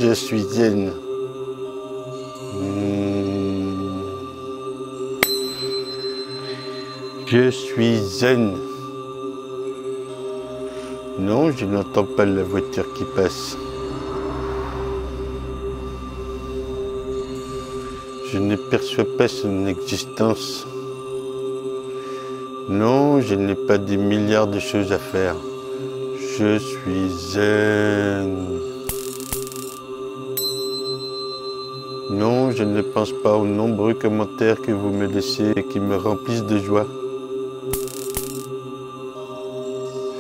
Je suis zen. Je suis zen. Non, je n'entends pas la voiture qui passe. Je ne perçois pas son existence. Non, je n'ai pas des milliards de choses à faire. Je suis zen. Non, je ne pense pas aux nombreux commentaires que vous me laissez et qui me remplissent de joie.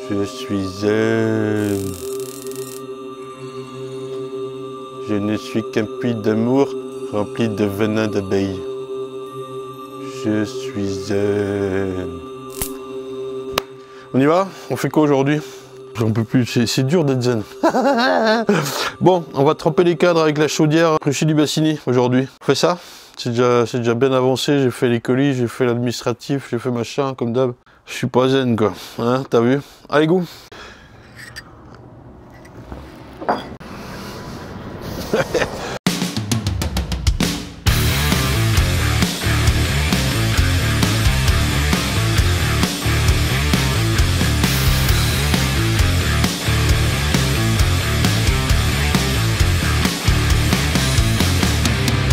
Je suis zen. Je ne suis qu'un puits d'amour rempli de venin d'abeilles. Je suis zen. On y va? On fait quoi aujourd'hui? J'en peux plus, c'est dur d'être zen. Bon, on va tremper les cadres avec la chaudière Ruchy du Bassini aujourd'hui. On fait ça? C'est déjà bien avancé, j'ai fait les colis, j'ai fait l'administratif, j'ai fait machin, comme d'hab. Je suis pas zen quoi, hein, t'as vu? Allez, go!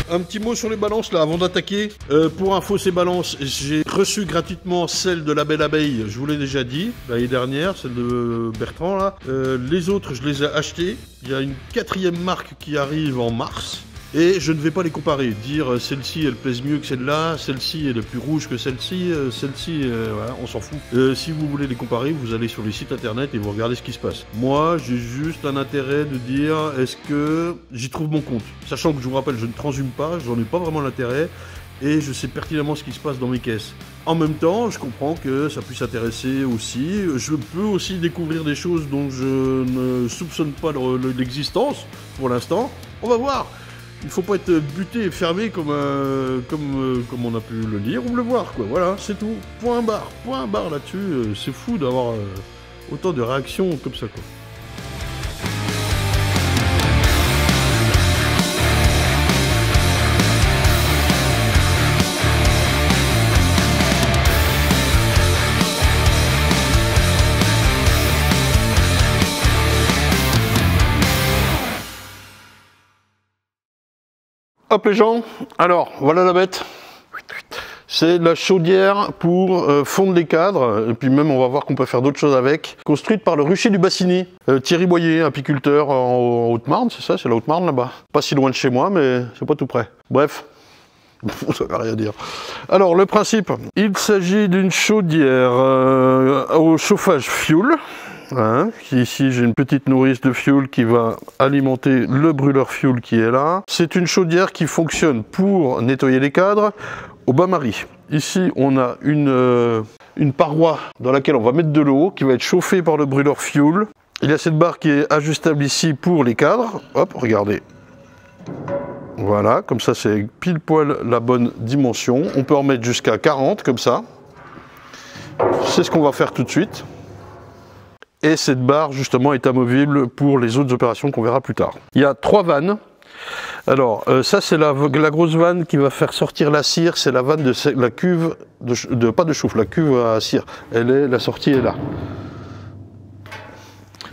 Un petit mot sur les balances là avant d'attaquer. Pour info, ces balances, j'ai reçu gratuitement celle de la Belle Abeille, je vous l'ai déjà dit, l'année dernière, celle de Bertrand là. Les autres, je les ai achetées. Il y a une 4e marque qui arrive en mars. Et je ne vais pas les comparer, dire celle-ci elle pèse mieux que celle-là, celle-ci elle est plus rouge que celle-ci, voilà, on s'en fout. Si vous voulez les comparer, vous allez sur les sites internet et vous regardez ce qui se passe. Moi, j'ai juste un intérêt de dire, est-ce que j'y trouve mon compte? Sachant que je vous rappelle, je ne transhume pas, j'en ai pas vraiment l'intérêt, et je sais pertinemment ce qui se passe dans mes caisses. En même temps, je comprends que ça puisse intéresser aussi. Je peux aussi découvrir des choses dont je ne soupçonne pas l'existence pour l'instant. On va voir. Il faut pas être buté et fermé comme on a pu le lire ou le voir, quoi. Voilà, c'est tout. Point barre là-dessus. C'est fou d'avoir autant de réactions comme ça, quoi. Hop les gens, alors voilà la bête, c'est la chaudière pour fondre les cadres, et puis même on va voir qu'on peut faire d'autres choses avec, construite par le Ruchy du Bassini, Thierry Boyer, apiculteur en Haute-Marne, c'est ça, c'est la Haute-Marne là-bas, pas si loin de chez moi mais c'est pas tout près, bref, ça veut rien dire. Alors le principe, il s'agit d'une chaudière au chauffage fioul. Hein, ici j'ai une petite nourrice de fioul qui va alimenter le brûleur fioul qui est là. C'est une chaudière qui fonctionne pour nettoyer les cadres au bain-marie. Ici on a une paroi dans laquelle on va mettre de l'eau qui va être chauffée par le brûleur fioul. Il y a cette barre qui est ajustable ici pour les cadres. Hop, regardez. Voilà, comme ça c'est pile poil la bonne dimension. On peut en mettre jusqu'à 40 comme ça. C'est ce qu'on va faire tout de suite. Et cette barre justement est amovible pour les autres opérations qu'on verra plus tard. Il y a 3 vannes. Alors ça c'est la grosse vanne qui va faire sortir la cire, c'est la vanne de la cuve, pas de chauffe, la cuve à cire. La sortie est là.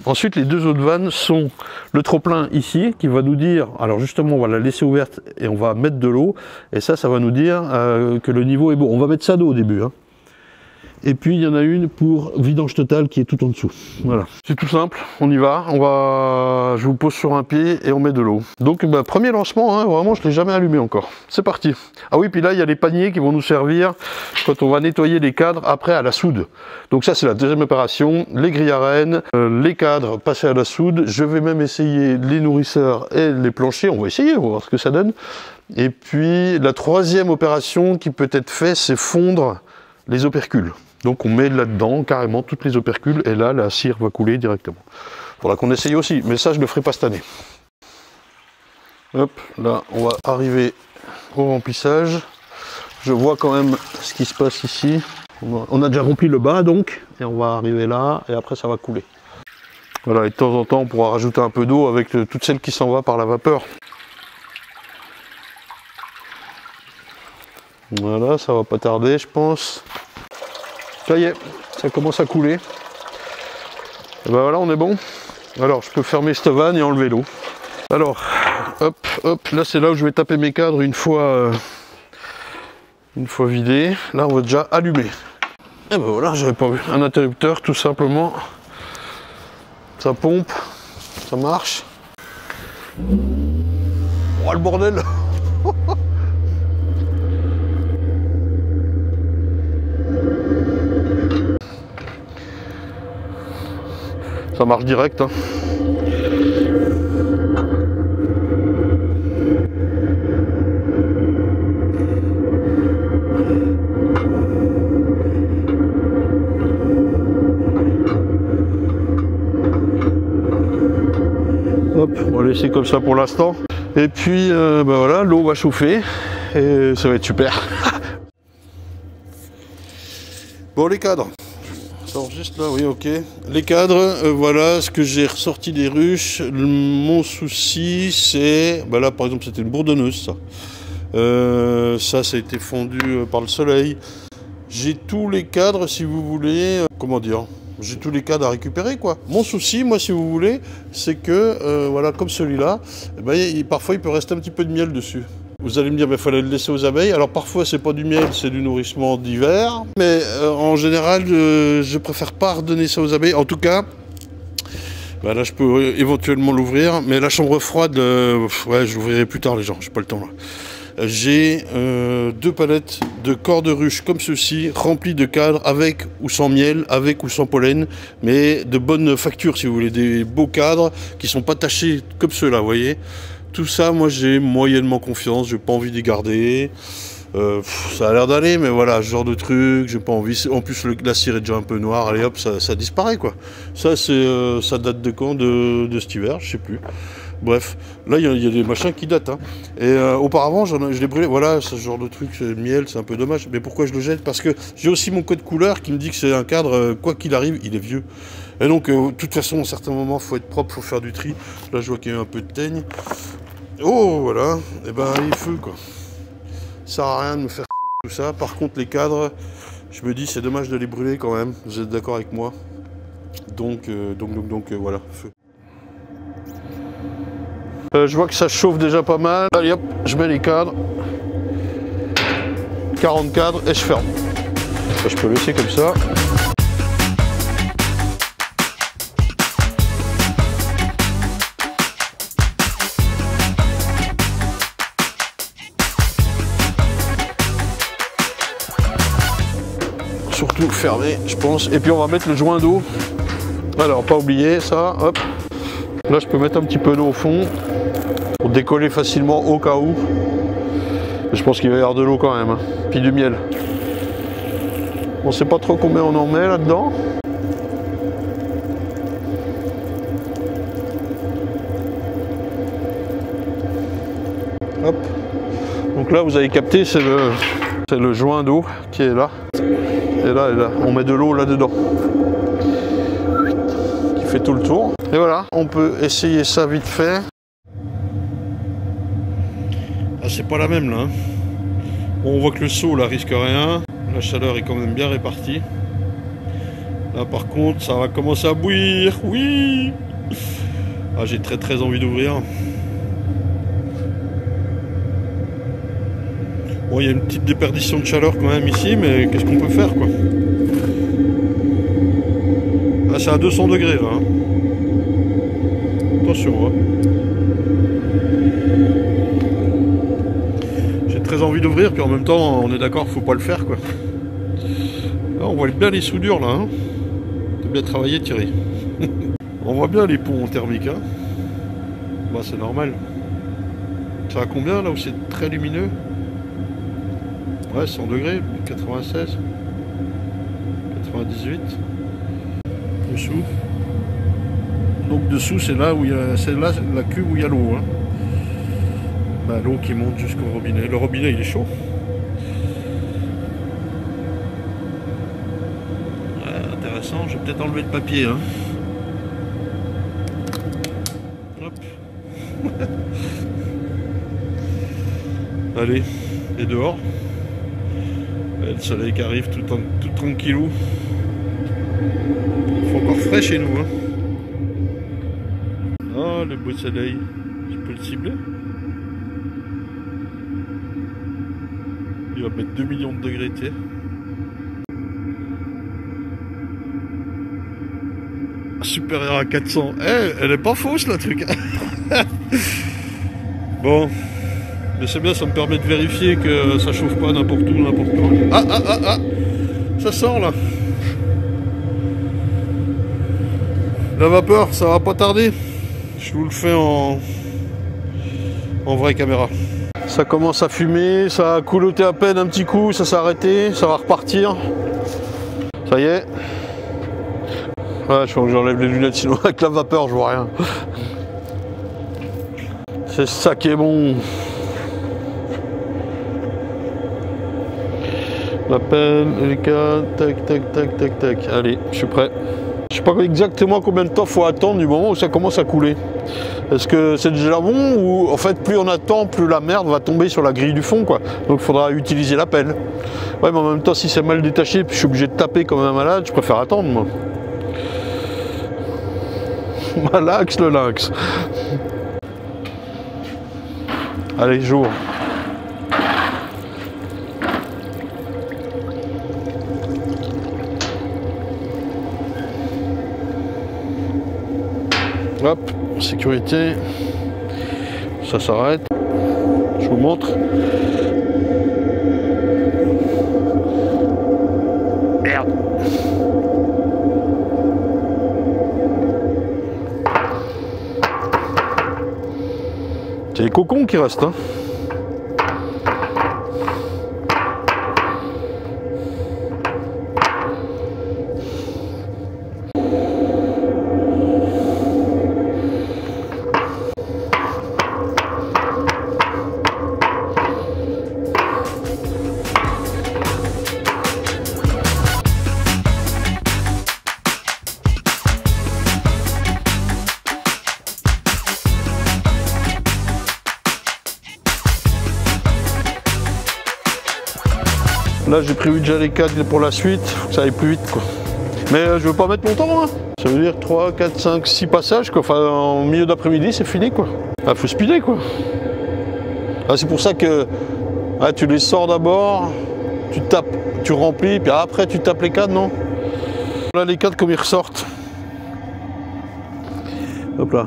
Ensuite les 2 autres vannes sont le trop-plein ici qui va nous dire, alors justement on va la laisser ouverte et on va mettre de l'eau. Et ça va nous dire que le niveau est bon. On va mettre ça d'eau au début. Hein. Et puis il y en a une pour vidange total qui est tout en dessous. Voilà. C'est tout simple, on y va. Je vous pose sur un pied et on met de l'eau. Donc premier lancement, hein, vraiment je ne l'ai jamais allumé encore. C'est parti. Ah oui, puis là il y a les paniers qui vont nous servir quand on va nettoyer les cadres après à la soude. Donc ça c'est la deuxième opération. Les grilles à rênes, les cadres passés à la soude. Je vais même essayer les nourrisseurs et les planchers. On va essayer, on va voir ce que ça donne. Et puis la troisième opération qui peut être faite, c'est fondre les opercules. Donc on met là-dedans carrément toutes les opercules et là la cire va couler directement. Il faudra qu'on essaye aussi, mais ça je le ferai pas cette année. Hop, là on va arriver au remplissage. Je vois quand même ce qui se passe ici. On a déjà rempli le bas donc, et on va arriver là et après ça va couler. Voilà, et de temps en temps on pourra rajouter un peu d'eau avec toute celle qui s'en va par la vapeur. Voilà, ça va pas tarder je pense. Ça y est, ça commence à couler. Et ben voilà, on est bon. Alors je peux fermer cette vanne et enlever l'eau. Alors, hop, hop, là c'est là où je vais taper mes cadres une fois vidés. Là on va déjà allumer. Et ben voilà, j'avais pas vu. Un interrupteur tout simplement. Ça pompe, ça marche. Oh le bordel. Ça marche direct, hein. Hop, on va laisser comme ça pour l'instant. Et puis, ben voilà, l'eau va chauffer et ça va être super. Bon, les cadres. Ça enregistre là, oui, ok. Les cadres, voilà ce que j'ai ressorti des ruches. Mon souci, c'est... Ben là, par exemple, c'était une bourdonneuse, ça. Ça a été fondu par le soleil. J'ai tous les cadres, si vous voulez... comment dire ? J'ai tous les cadres à récupérer, quoi. Mon souci, moi, si vous voulez, c'est que, voilà, comme celui-là, ben, parfois, il peut rester un petit peu de miel dessus. Vous allez me dire, il fallait le laisser aux abeilles. Alors, parfois, c'est pas du miel, c'est du nourrissement d'hiver. Mais, en général, je préfère pas redonner ça aux abeilles. En tout cas, ben, là, je peux éventuellement l'ouvrir. Mais la chambre froide, ouais, je l'ouvrirai plus tard, les gens. J'ai pas le temps, là. J'ai 2 palettes de corps de ruche comme ceci, remplies de cadres avec ou sans miel, avec ou sans pollen, mais de bonne facture si vous voulez, des beaux cadres qui sont pas tachés comme ceux-là, vous voyez. Tout ça, moi j'ai moyennement confiance, j'ai pas envie d'y garder. Ça a l'air d'aller, mais voilà, ce genre de truc, j'ai pas envie. En plus, la cire est déjà un peu noire, allez hop, ça disparaît quoi. Ça, ça date de quand? De cet hiver, je sais plus. Bref, là il y a des machins qui datent. Hein. Et auparavant, je l'ai brûlé. Voilà, ce genre de truc, le miel, c'est un peu dommage. Mais pourquoi je le jette? Parce que j'ai aussi mon code couleur qui me dit que c'est un cadre, quoi qu'il arrive, il est vieux. Et donc, de toute façon, à certains moments, il faut être propre, il faut faire du tri. Là, je vois qu'il y a eu un peu de teigne. Oh, voilà. Et ben, il est feu, quoi. Ça sert à rien de me faire tout ça. Par contre, les cadres, je me dis, c'est dommage de les brûler quand même. Vous êtes d'accord avec moi? Donc, voilà, feu. Je vois que ça chauffe déjà pas mal. Allez hop, je mets les cadres. 40 cadres et je ferme. Ça, je peux laisser comme ça. Surtout fermer, je pense. Et puis on va mettre le joint d'eau. Alors, pas oublier ça, hop. Là, je peux mettre un petit peu d'eau au fond. Pour décoller facilement au cas où. Je pense qu'il va y avoir de l'eau quand même. Hein. Puis du miel. On sait pas trop combien on en met là-dedans. Hop. Donc là, vous avez capté, c'est le joint d'eau qui est là. Et là, on met de l'eau là-dedans. Qui fait tout le tour. Et voilà, on peut essayer ça vite fait. Ah, c'est pas la même là. Bon, on voit que le seau là risque rien. La chaleur est quand même bien répartie. Là par contre, ça va commencer à bouillir. Oui. Ah, j'ai très envie d'ouvrir. Bon, il y a une petite déperdition de chaleur quand même ici, mais qu'est-ce qu'on peut faire quoi? Ah, c'est à 200 degrés là. Hein. Attention. Hein. Envie d'ouvrir, puis en même temps on est d'accord, faut pas le faire quoi. Là, on voit bien les soudures là, hein. T'as bien travaillé Thierry. On voit bien les ponts thermiques, hein. Bah c'est normal. Ça a combien là où c'est très lumineux? Ouais, 100 degrés, 96, 98. Dessous. Donc dessous c'est là où il y a, c'est là la cuve où il y a l'eau. Hein. Bah, l'eau qui monte jusqu'au robinet. Le robinet il est chaud. Intéressant, je vais peut-être enlever le papier. Hein. Allez, et dehors. Le soleil qui arrive tout tranquillou. Il fait encore frais chez nous. Hein. Oh, le beau soleil. Je peux le cibler. Il va mettre 2 millions de degrés, tu sais. Supérieur à 400. Eh, elle est pas fausse, la truc. Bon. Mais c'est bien, ça me permet de vérifier que ça chauffe pas n'importe où, n'importe quand. Ah. Ça sort, là. La vapeur, ça va pas tarder. Je vous le fais en vraie caméra. Ça commence à fumer, ça a couloté à peine un petit coup, ça s'est arrêté, ça va repartir. Ça y est. Ouais, je crois que j'enlève les lunettes, sinon avec la vapeur, je vois rien. C'est ça qui est bon. La pelle, les cadres, tac. Allez, je suis prêt. Je sais pas exactement combien de temps il faut attendre du moment où ça commence à couler. Est-ce que c'est déjà bon ou en fait plus on attend, plus la merde va tomber sur la grille du fond quoi. Donc il faudra utiliser la pelle. Ouais, mais en même temps si c'est mal détaché, puis je suis obligé de taper comme un malade, je préfère attendre moi. Malax le lynx. Allez, jour. Hop, sécurité. Ça s'arrête. Je vous montre. Merde. C'est les cocons qui restent, hein. Là j'ai prévu déjà les cadres pour la suite, faut que ça aille plus vite quoi. Mais je veux pas mettre longtemps hein. Ça veut dire 3, 4, 5, 6 passages quoi. Enfin en milieu d'après-midi c'est fini quoi. Ah, faut speeder quoi. Ah, c'est pour ça que tu les sors d'abord, tu tapes, tu remplis, puis après tu tapes les cadres, non? Là les cadres comme ils ressortent. Hop là.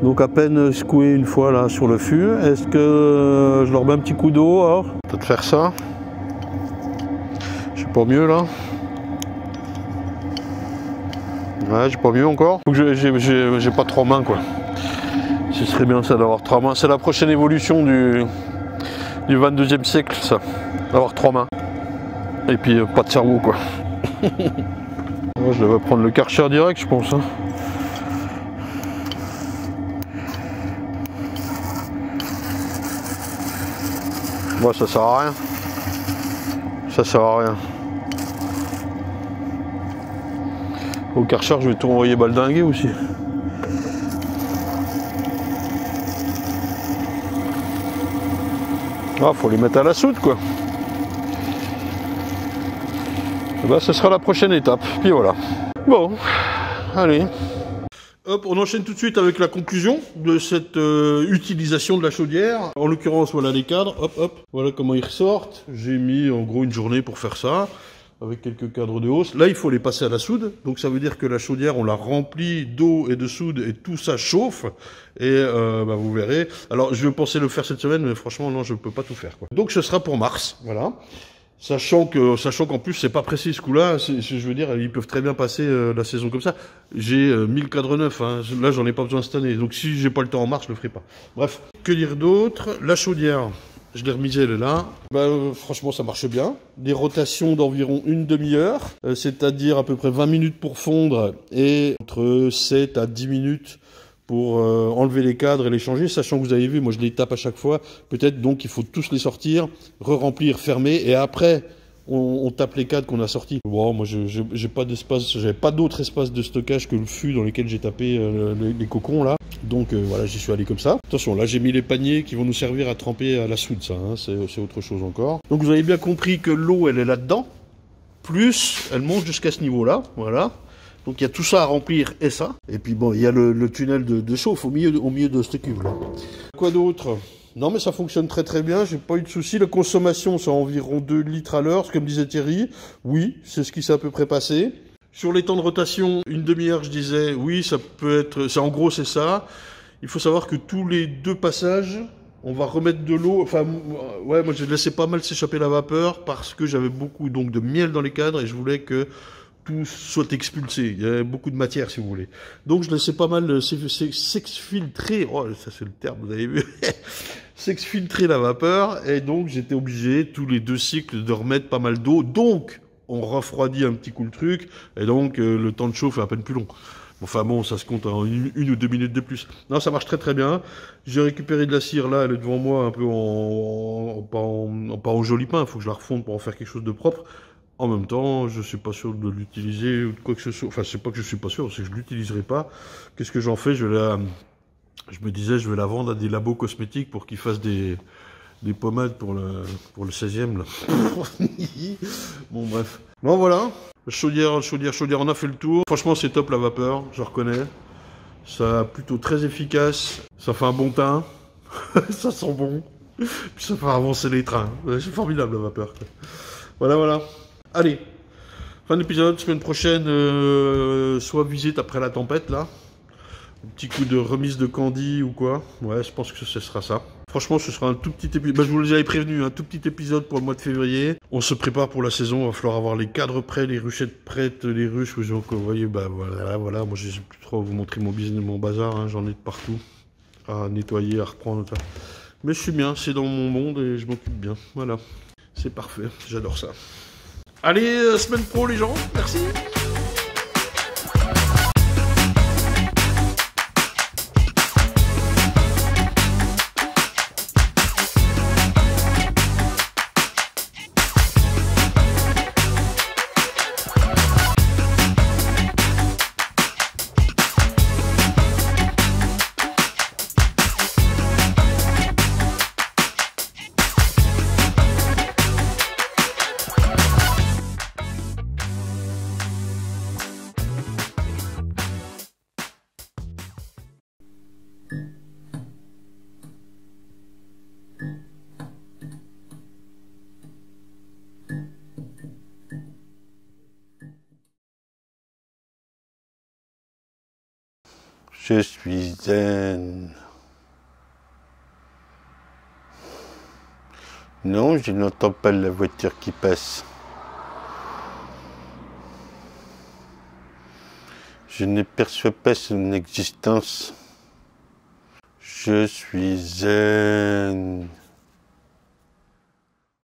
Donc à peine secoué une fois là sur le fût. Est-ce que je leur mets un petit coup d'eau alors? Peut-être faire ça. J'ai pas mieux là. Ouais, j'ai pas mieux encore. Faut que j'ai pas 3 mains quoi. Ce serait bien ça d'avoir 3 mains. C'est la prochaine évolution du 22e siècle ça. D'avoir 3 mains. Et puis pas de cerveau quoi. Moi je devrais prendre le Karcher direct je pense. Hein. Moi ça sert à rien. Ça sert à rien. Au Karcher je vais tout envoyer baldinguer aussi. Ah, faut les mettre à la soude quoi. Et bah, ce sera la prochaine étape. Puis voilà. Bon, allez. Hop, on enchaîne tout de suite avec la conclusion de cette utilisation de la chaudière. En l'occurrence, voilà les cadres. Hop, hop. Voilà comment ils ressortent. J'ai mis en gros une journée pour faire ça. Avec quelques cadres de hausse. Là, il faut les passer à la soude. Donc, ça veut dire que la chaudière, on la remplit d'eau et de soude et tout ça chauffe. Et bah, vous verrez. Alors, je pensais le faire cette semaine, mais franchement, non, je ne peux pas tout faire, quoi. Donc, ce sera pour mars. Voilà. Sachant qu'en plus, c'est pas précis ce coup-là. Je veux dire, ils peuvent très bien passer la saison comme ça. J'ai 1000 cadres neufs. Hein. Là, j'en ai pas besoin cette année. Donc, si j'ai pas le temps en mars, je le ferai pas. Bref. Que dire d'autre? La chaudière. Je l'ai remisée, elle est là. Franchement, ça marche bien. Des rotations d'environ une demi-heure, c'est-à-dire à peu près 20 minutes pour fondre et entre 7 à 10 minutes pour enlever les cadres et les changer, sachant que vous avez vu, moi je les tape à chaque fois. Peut-être donc il faut tous les sortir, re-remplir, fermer et après on tape les cadres qu'on a sortis. Bon, moi, j'ai pas d'espace, j'avais pas d'autre espace de stockage que le fût dans lequel j'ai tapé les cocons là. Donc voilà, j'y suis allé comme ça. Attention, là j'ai mis les paniers qui vont nous servir à tremper à la soude, ça, hein, c'est autre chose encore. Donc vous avez bien compris que l'eau, elle est là-dedans, plus elle monte jusqu'à ce niveau-là, voilà. Donc il y a tout ça à remplir et ça. Et puis bon, il y a le tunnel de chauffe au milieu de ce cube là. Quoi d'autre? Non mais ça fonctionne très très bien, j'ai pas eu de soucis. La consommation c'est environ 2 litres à l'heure, comme disait Thierry. Oui, c'est ce qui s'est à peu près passé. Sur les temps de rotation, une demi-heure je disais, oui ça peut être, en gros c'est ça. Il faut savoir que tous les 2 passages, on va remettre de l'eau. Enfin ouais, moi j'ai laissé pas mal s'échapper la vapeur parce que j'avais beaucoup donc de miel dans les cadres et je voulais que tout soit expulsé. Il y avait beaucoup de matière, si vous voulez. Donc, je laissais pas mal s'exfiltrer. Oh, ça, c'est le terme, vous avez vu. S'exfiltrer la vapeur. Et donc, j'étais obligé, tous les 2 cycles, de remettre pas mal d'eau. Donc, on refroidit un petit coup le truc. Et donc, le temps de chauffe est à peine plus long. Enfin bon, ça se compte en 1 ou 2 minutes de plus. Non, ça marche très très bien. J'ai récupéré de la cire, là, elle est devant moi, un peu pas en joli pain. Il faut que je la refonde pour en faire quelque chose de propre. En même temps, je suis pas sûr de l'utiliser ou de quoi que ce soit. Enfin, c'est pas que je suis pas sûr, c'est que je l'utiliserai pas. Qu'est-ce que j'en fais? Je me disais, je vais la vendre à des labos cosmétiques pour qu'ils fassent des pommades pour le 16e, là. Bon, bref. Bon, voilà. Chaudière, on a fait le tour. Franchement, c'est top la vapeur, je reconnais. Ça plutôt très efficace. Ça fait un bon teint. Ça sent bon. Puis ça fait avancer les trains. C'est formidable la vapeur, quoi. Voilà, voilà. Allez, fin d'épisode, semaine prochaine, soit visite après la tempête, là. Un petit coup de remise de Candy ou quoi. Ouais, je pense que ce sera ça. Franchement, ce sera un tout petit épisode. Bah, je vous l'avais prévenu, un tout petit épisode pour le mois de février. On se prépare pour la saison, il va falloir avoir les cadres prêts, les ruchettes prêtes, les ruches. Vous voyez, bah voilà. Moi, je sais plus trop vous montrer mon business, mon bazar, hein. J'en ai de partout. À nettoyer, à reprendre, ça. Mais je suis bien, c'est dans mon monde et je m'occupe bien. Voilà. C'est parfait, j'adore ça. Allez, semaine pro les gens, merci. Je suis zen. Non, je n'entends pas la voiture qui passe. Je ne perçois pas son existence. Je suis zen.